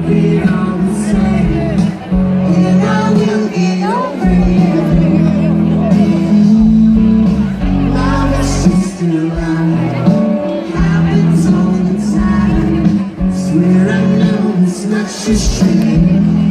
be all the same, and I will get over it. Love is just a lie, happens all the time. Swear I know it's not just true.